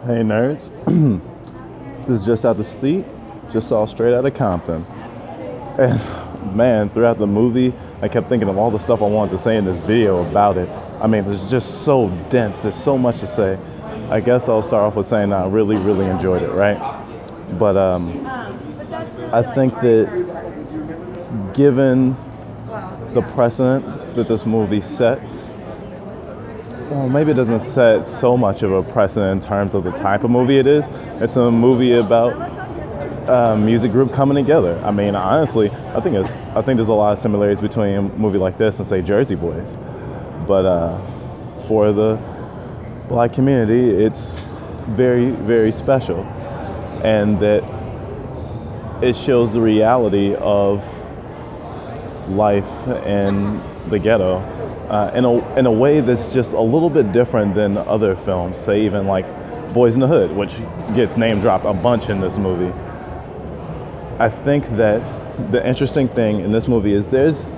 Hey nerds, this is just out the seat, just saw straight out of Compton. And man, throughout the movie, I kept thinking of all the stuff I wanted to say in this video about it. I mean, it's just so dense, there's so much to say. I guess I'll start off with saying I really, really enjoyed it, right? But I think that given the precedent that this movie sets, well, maybe it doesn't set so much of a precedent in terms of the type of movie it is. It's a movie about a music group coming together. I mean, honestly, I think there's a lot of similarities between a movie like this and say Jersey Boys. But for the Black community, it's very, very special, and that it shows the reality of life in the ghetto in a way that's just a little bit different than other films, say even like Boys in the Hood, which gets name dropped a bunch in this movie. I think that the interesting thing in this movie is there's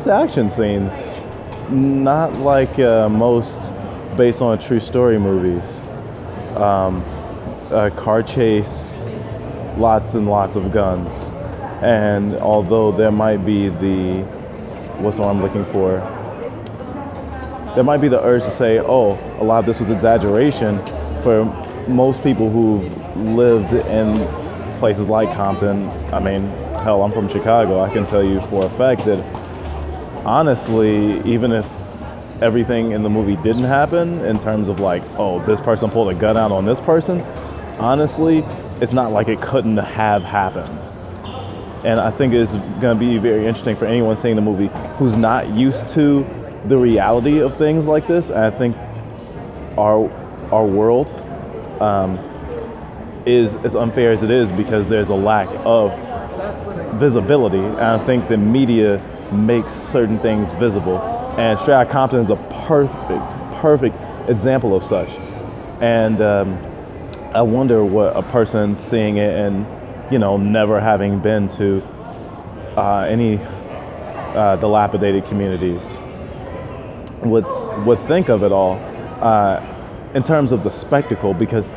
action scenes, not like most based on true story movies. A car chase, lots and lots of guns. And although there might be what's the word I'm looking for? There might be the urge to say, oh, a lot of this was exaggeration. For most people who lived in places like Compton, I mean, hell, I'm from Chicago. I can tell you for a fact that honestly, even if everything in the movie didn't happen in terms of like, oh, this person pulled a gun out on this person, honestly, it's not like it couldn't have happened. And I think it's going to be very interesting for anyone seeing the movie who's not used to the reality of things like this. And I think our world is as unfair as it is because there's a lack of visibility. And I think the media makes certain things visible. And Straight Outta Compton is a perfect example of such. And I wonder what a person seeing it and never having been to any dilapidated communities would think of it all in terms of the spectacle, because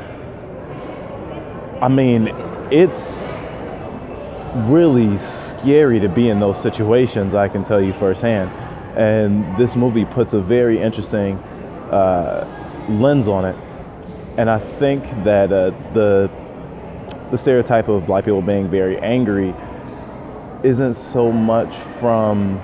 I mean, it's really scary to be in those situations, I can tell you firsthand. And this movie puts a very interesting lens on it. And I think that the stereotype of Black people being very angry isn't so much from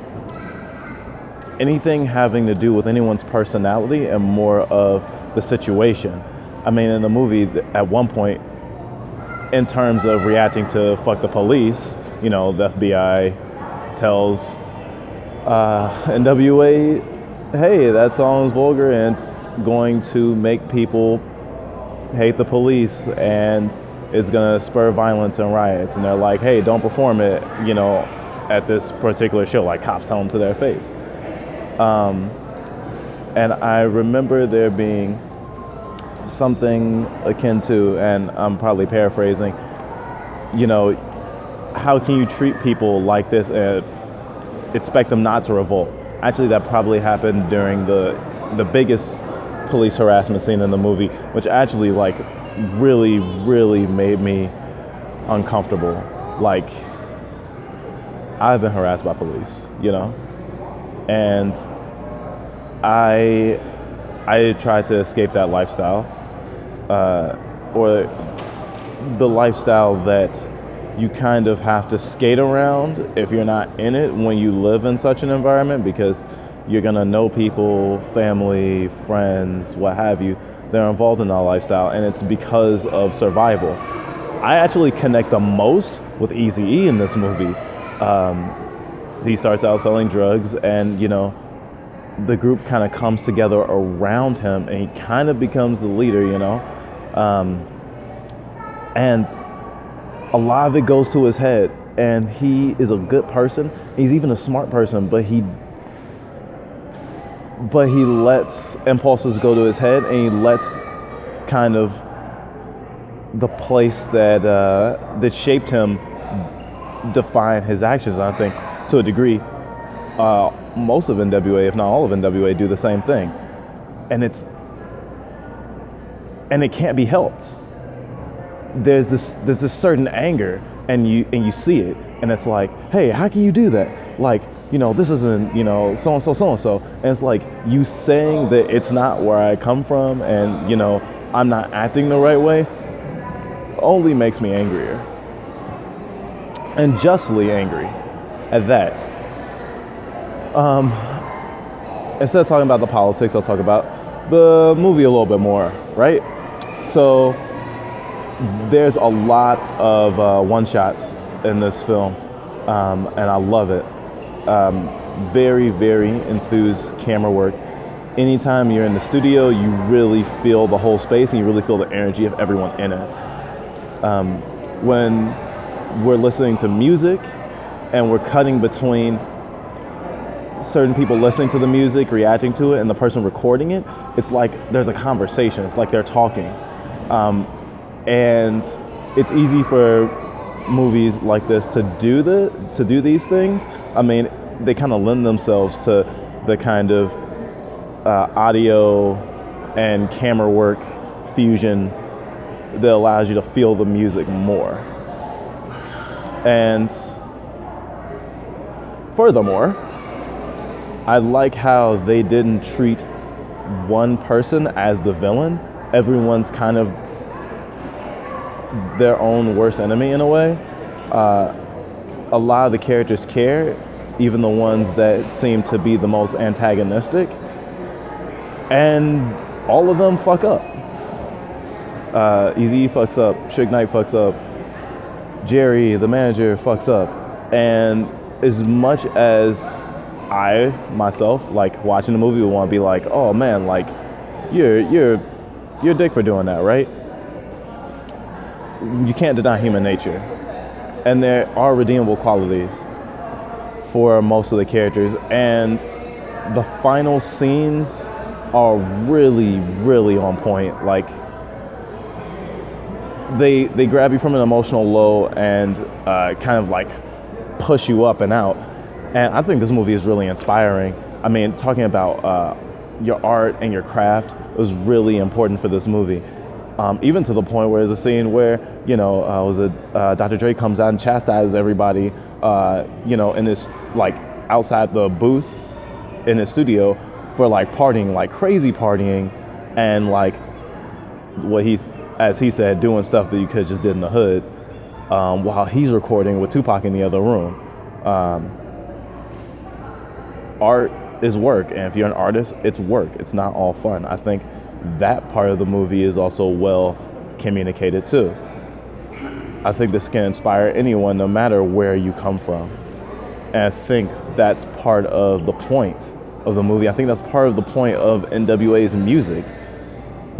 anything having to do with anyone's personality and more of the situation. I mean, in the movie, at one point, in terms of reacting to fuck the police, the FBI tells NWA, hey, that song is vulgar and it's going to make people hate the police and it's going to spur violence and riots. And they're like, hey, don't perform it, at this particular show, like cops tell them to their face. And I remember there being something akin to, and I'm probably paraphrasing, how can you treat people like this and expect them not to revolt? Actually, that probably happened during the biggest police harassment scene in the movie, which actually like really, really made me uncomfortable. Like, I've been harassed by police, and I tried to escape that lifestyle, or the lifestyle that you kind of have to skate around if you're not in it when you live in such an environment, because you're gonna know people, family, friends, what have you, they're involved in that lifestyle, and it's because of survival. I actually connect the most with Eazy-E in this movie. He starts out selling drugs, and the group kind of comes together around him, and he kind of becomes the leader, and a lot of it goes to his head, and he is a good person. He's even a smart person, but he lets impulses go to his head, and he lets kind of the place that shaped him define his actions. I think to a degree, most of NWA, if not all of NWA, do the same thing. And and it can't be helped. There's this certain anger, and you see it, and it's like, hey, how can you do that? Like, this isn't, so and so, and it's like you saying that it's not where I come from, and I'm not acting the right way, only makes me angrier, and justly angry at that. Instead of talking about the politics, I'll talk about the movie a little bit more, right? So there's a lot of one-shots in this film, and I love it. Very, very enthused camera work. Anytime you're in the studio, you really feel the whole space, and you really feel the energy of everyone in it. When we're listening to music and we're cutting between certain people listening to the music, reacting to it, and the person recording it, it's like there's a conversation. It's like they're talking. And it's easy for movies like this to do these things. I mean, they kind of lend themselves to the kind of audio and camera work fusion that allows you to feel the music more. And furthermore, I like how they didn't treat one person as the villain. Everyone's kind of their own worst enemy in a way. A lot of the characters care, even the ones that seem to be the most antagonistic, and all of them fuck up. Eazy fucks up, Suge Knight fucks up, Jerry, the manager, fucks up. And as much as I myself, like watching the movie, would want to be like, oh man, like you're a dick for doing that, right? You can't deny human nature, and there are redeemable qualities for most of the characters, and the final scenes are really, really on point. Like they grab you from an emotional low and kind of like push you up and out. And I think this movie is really inspiring. I mean, talking about your art and your craft was really important for this movie. Even to the point where there's a scene where, Dr. Dre comes out and chastises everybody, in this, like, outside the booth in his studio for, like, partying, like, crazy partying, and, like, as he said, doing stuff that you could just did in the hood, while he's recording with Tupac in the other room. Art is work, and if you're an artist, it's work. It's not all fun. I think that part of the movie is also well communicated too. I think this can inspire anyone, no matter where you come from. And I think that's part of the point of the movie. I think that's part of the point of NWA's music,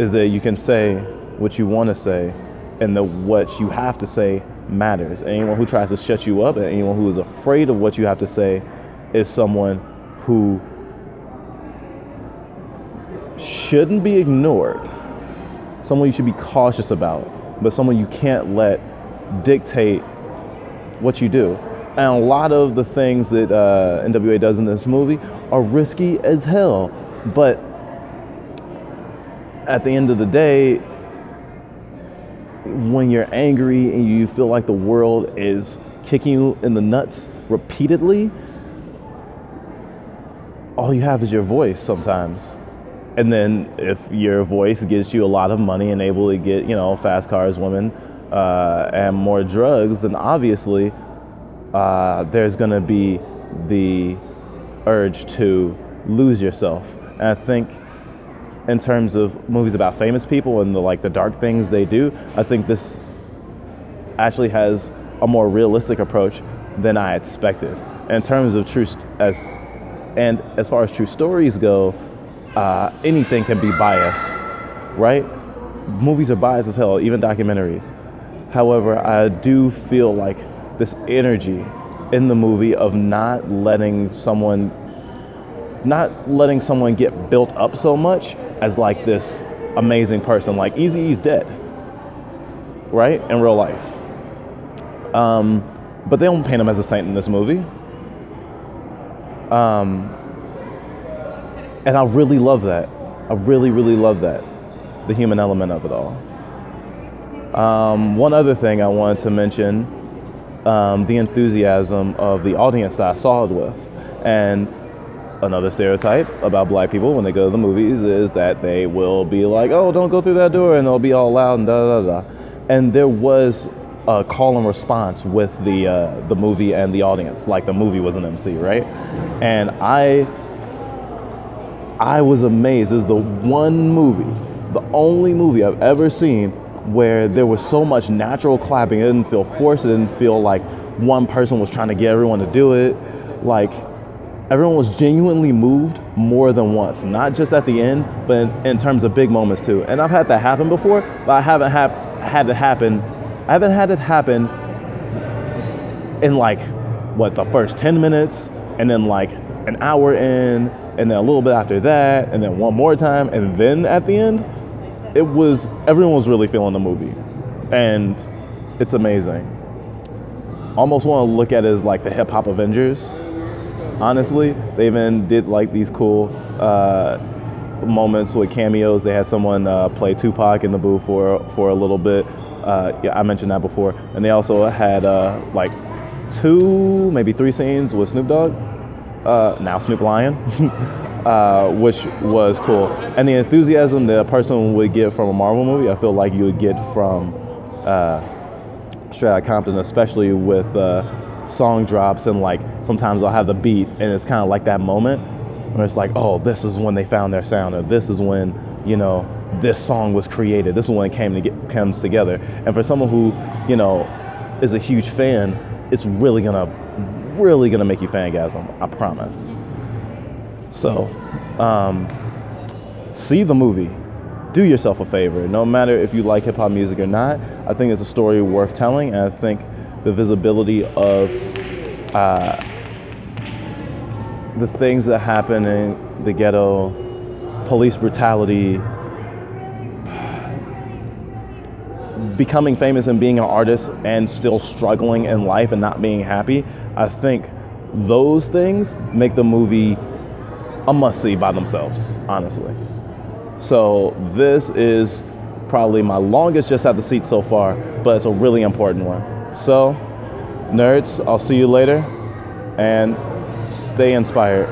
is that you can say what you want to say, and that what you have to say matters. Anyone who tries to shut you up, and anyone who is afraid of what you have to say, is someone who shouldn't be ignored, someone you should be cautious about, but someone you can't let dictate what you do. And a lot of the things that NWA does in this movie are risky as hell, but at the end of the day, when you're angry and you feel like the world is kicking you in the nuts repeatedly, all you have is your voice sometimes. And then if your voice gets you a lot of money and able to get, fast cars, women, and more drugs, then obviously there's going to be the urge to lose yourself. And I think in terms of movies about famous people and the dark things they do, I think this actually has a more realistic approach than I expected. And in terms of as far as true stories go, anything can be biased, right? Movies are biased as hell, even documentaries. However, I do feel like this energy in the movie of not letting someone get built up so much as like this amazing person. Like Eazy-E's dead, right? In real life. But they don't paint him as a saint in this movie. And I really love that. I really, really love that. the human element of it all. One other thing I wanted to mention, the enthusiasm of the audience that I saw it with. And another stereotype about black people when they go to the movies is that they will be like, oh, don't go through that door, and they'll be all loud and da-da-da-da. And there was a call and response with the movie and the audience, like the movie was an MC, right? And I was amazed. It's the one movie, the only movie I've ever seen where there was so much natural clapping. It didn't feel forced. It didn't feel like one person was trying to get everyone to do it. Like, everyone was genuinely moved more than once, not just at the end, but in terms of big moments too. And I've had that happen before, but I haven't had it happen in like, what, the first 10 minutes, and then like an hour in, and then a little bit after that, and then one more time, and then at the end, everyone was really feeling the movie. And it's amazing. Almost want to look at it as like the hip hop Avengers. Honestly, they even did like these cool moments with cameos. They had someone play Tupac in the booth for a little bit. Yeah, I mentioned that before. And they also had like 2, maybe 3 scenes with Snoop Dogg, now Snoop Lion, which was cool. And the enthusiasm that a person would get from a Marvel movie, I feel like you would get from straight out Compton, especially with song drops, and like sometimes I'll have the beat and it's kind of like that moment where it's like, oh, this is when they found their sound, or this is when, you know, this song was created, this is when it comes together. And for someone who, you know, is a huge fan, it's really gonna make you fangasm, I promise. So see the movie, do yourself a favor. No matter if you like hip-hop music or not, I think it's a story worth telling. And I think the visibility of the things that happen in the ghetto, police brutality, becoming famous and being an artist and still struggling in life and not being happy, I think those things make the movie a must-see by themselves, honestly. So this is probably my longest just at the seat so far, but it's a really important one. So, nerds, I'll see you later, and stay inspired.